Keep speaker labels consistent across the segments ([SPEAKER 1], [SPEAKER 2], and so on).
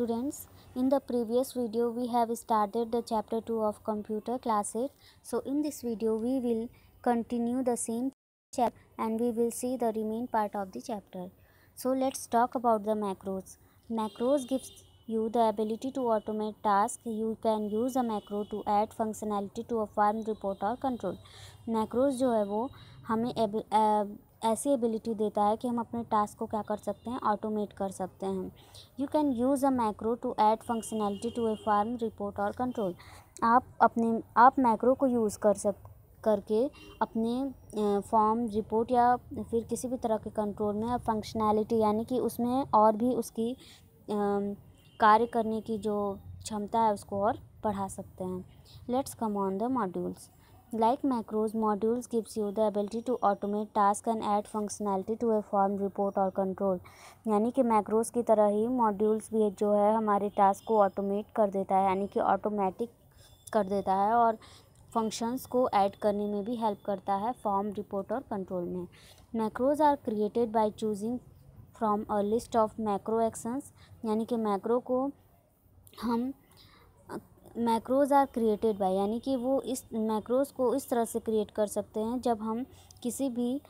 [SPEAKER 1] Students, in the previous video we have started the chapter 2 of computer class 8. So in this video we will continue the same chapter and we will see the remaining part of the chapter. So let's talk about the macros. Macros gives you the ability to automate tasks. You can use a macro to add functionality to a farm report or control. Macros जो है वो हमें ऐसी ability देता है कि हम अपने टास्क को क्या कर सकते हैं, ऑटोमेट कर सकते हैं. You can use a macro to add functionality to a form report और कंट्रोल. आप मैक्रो को यूज़ करके अपने फॉर्म रिपोर्ट या फिर किसी भी तरह के कंट्रोल में फंक्शनैलिटी यानी कि उसमें और भी उसकी कार्य करने की जो क्षमता है उसको और बढ़ा सकते हैं. Let's come on the modules. Like macros, modules gives you the ability to automate tasks and add functionality to a form, report और control. यानी कि macros की तरह ही modules भी जो है हमारे टास्क को ऑटोमेट कर देता है, यानी कि ऑटोमेटिक कर देता है और फंक्शंस को ऐड करने में भी हेल्प करता है फॉर्म, रिपोर्ट और कंट्रोल में. Macros are created by choosing from a list of macro actions. यानी कि मैक्रोज़ आर क्रिएटेड बाय यानी कि वो इस मैक्रोज़ को इस तरह से क्रिएट कर सकते हैं जब हम किसी भी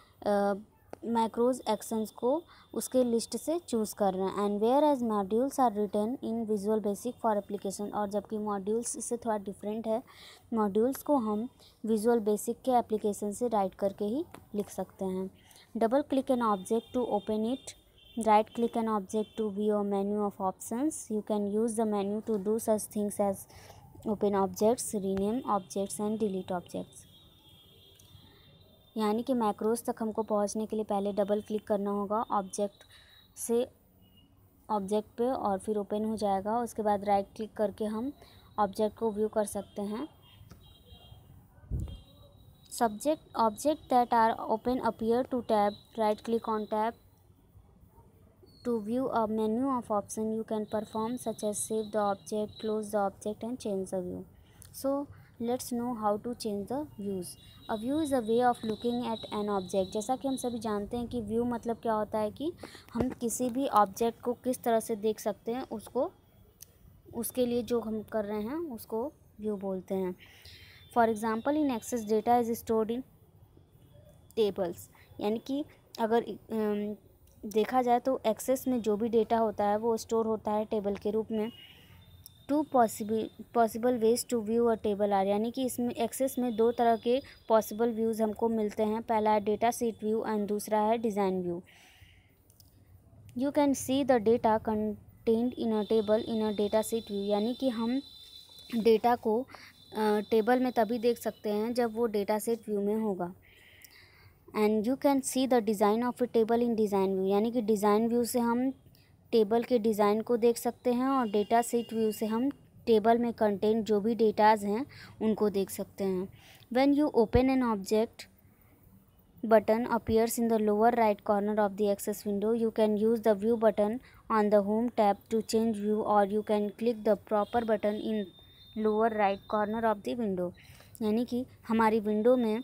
[SPEAKER 1] मैक्रोज़ एक्शंस को उसके लिस्ट से चूज़ कर रहे हैं. And whereas modules are written in visual basic for application. और जबकि मॉड्यूल्स इससे थोड़ा डिफरेंट है. मॉड्यूल्स को हम विजुअल बेसिक के एप्लीकेशन से राइट करके ही लिख सकते हैं. Double click an object to open it. Right click an object to view a menu of options. You can use the menu to do such things as open objects, rename objects and delete objects. यानी कि macros तक हमको पहुंचने के लिए पहले double click करना होगा ऑब्जेक्ट पे और फिर ओपन हो जाएगा. उसके बाद राइट क्लिक करके हम ऑब्जेक्ट को व्यू कर सकते हैं. Object that are open appear to tab. Right click on tab to view a menu of option. You can perform such as save the object, close the object and change the view. So let's know how to change the views. A view is a way of looking at an object. जैसा कि हम सभी जानते हैं कि view मतलब क्या होता है कि हम किसी भी ऑब्जेक्ट को किस तरह से देख सकते हैं, उसके लिए जो हम कर रहे हैं उसको व्यू बोलते हैं. For example in excess data is stored in tables. यानी कि अगर देखा जाए तो एक्सेस में जो भी डेटा होता है वो स्टोर होता है टेबल के रूप में. Two possible ways to view a table are. यानी कि इसमें एक्सेस में दो तरह के पॉसिबल व्यूज़ हमको मिलते हैं. पहला है डेटा सीट व्यू एंड दूसरा है design view. You can see the data content in a table in a data seat view. यानी कि हम डेटा को टेबल में तभी देख सकते हैं जब वो डेटा सेट व्यू में होगा. And you can see the design of A table in design view. यानी कि डिज़ाइन व्यू से हम टेबल के डिज़ाइन को देख सकते हैं और डेटा सीट व्यू से हम टेबल में कंटेंट जो भी डेटाज हैं उनको देख सकते हैं. When you open an object button appears in the lower right corner of the Access window. You can use the view button on the home tab to change view और you can click the proper button in lower right corner of the window. यानी कि हमारी window में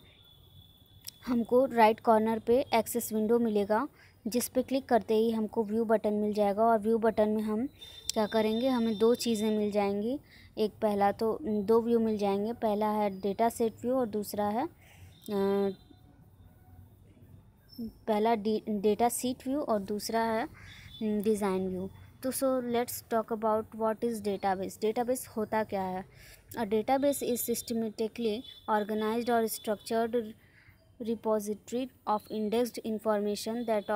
[SPEAKER 1] हमको right corner पे Access window मिलेगा जिस पे क्लिक करते ही हमको व्यू बटन मिल जाएगा. और व्यू बटन में हम क्या करेंगे, हमें दो चीज़ें मिल जाएंगी. पहला तो दो व्यू मिल जाएंगे. पहला है डेटा सेट व्यू और दूसरा है पहला डेटा सीट व्यू और दूसरा है डिज़ाइन व्यू. तो so let's talk about what is database. Database होता क्या है. A database is systematically organized और structured repository of indexed information that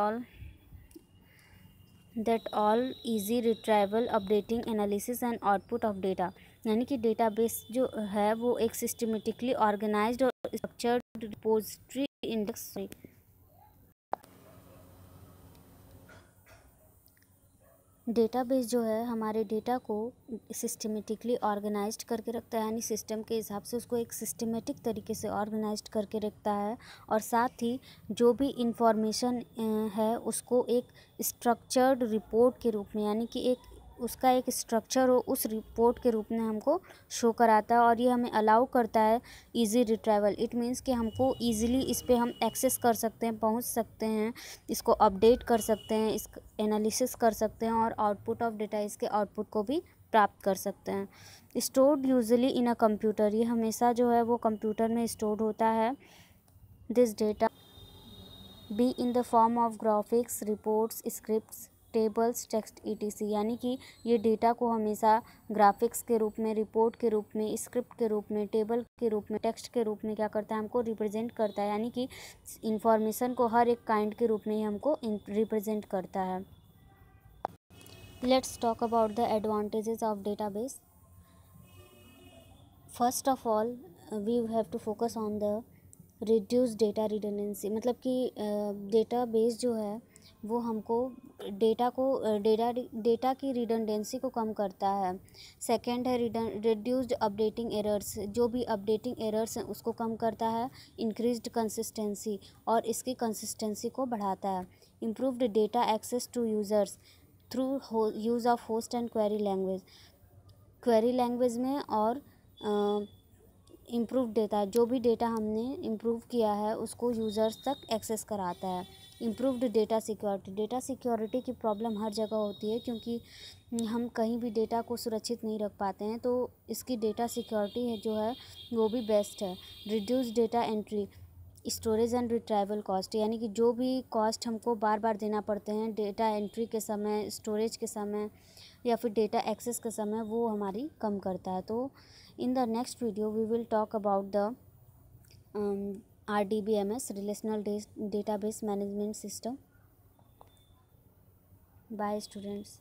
[SPEAKER 1] all easy retrieval, updating, analysis and output of data. यानी कि डेटाबेस जो है वो एक सिस्टमेटिकली ऑर्गेनाइज्ड और स्ट्रक्चर्ड रिपोजिटरी इंडेक्स डेटाबेस जो है हमारे डेटा को सिस्टमेटिकली ऑर्गेनाइज्ड करके रखता है. यानी सिस्टम के हिसाब से उसको एक सिस्टमेटिक तरीके से ऑर्गेनाइज्ड करके रखता है और साथ ही जो भी इंफॉर्मेशन है उसको एक स्ट्रक्चर्ड रिपोर्ट के रूप में यानी कि एक उसका एक स्ट्रक्चर हो उस रिपोर्ट के रूप में हमको शो कराता है, और ये हमें अलाउ करता है इजी रिट्राइवल। इट मीन्स कि हमको ईजिली इस पे हम एक्सेस कर सकते हैं, पहुंच सकते हैं, इसको अपडेट कर सकते हैं, इस एनालिसिस कर सकते हैं, और आउटपुट ऑफ डेटा, इसके आउटपुट को भी प्राप्त कर सकते हैं। Stored usually in a computer, ये हमेशा जो है वो कंप्यूटर में स्टोर्ड होता है। This data be in the form of graphics, reports, scripts, tables, text etc, यानी कि ये डेटा को हमेशा ग्राफिक्स के रूप में, रिपोर्ट के रूप में, स्क्रिप्ट के रूप में, टेबल के रूप में, टेक्स्ट के रूप में क्या करता है, हमको रिप्रेजेंट करता है, यानी कि इंफॉर्मेशन को हर एक काइंड के रूप में ही हमको रिप्रेजेंट करता है। Let's talk about the advantages of database. First of all we have to focus on the reduce data redundancy, मतलब कि डेटाबेस जो है वो हमको डेटा की रिडंडेंसी को कम करता है। सेकंड है रिड्यूस्ड अपडेटिंग एरर्स, जो भी अपडेटिंग एरर्स हैं उसको कम करता है। इंक्रीज्ड कंसिस्टेंसी, और इसकी कंसिस्टेंसी को बढ़ाता है। Improved data access to users through use of host and query language में, और इम्प्रूव डेटा, जो भी डेटा हमने इम्प्रूव किया है उसको यूज़र्स तक एक्सेस कराता है। इम्प्रूव्ड डेटा सिक्योरिटी की प्रॉब्लम हर जगह होती है, क्योंकि हम कहीं भी डेटा को सुरक्षित नहीं रख पाते हैं, तो इसकी डेटा सिक्योरिटी है जो है वो भी बेस्ट है। Reduce data entry, storage and retrieval cost, यानी कि जो भी कॉस्ट हमको बार बार देना पड़ते हैं डेटा एंट्री के समय, स्टोरेज के समय, या फिर डेटा एक्सेस के समय, वो हमारी कम करता है। तो in the next video we will talk about the RDBMS, relational database management system. Bye students.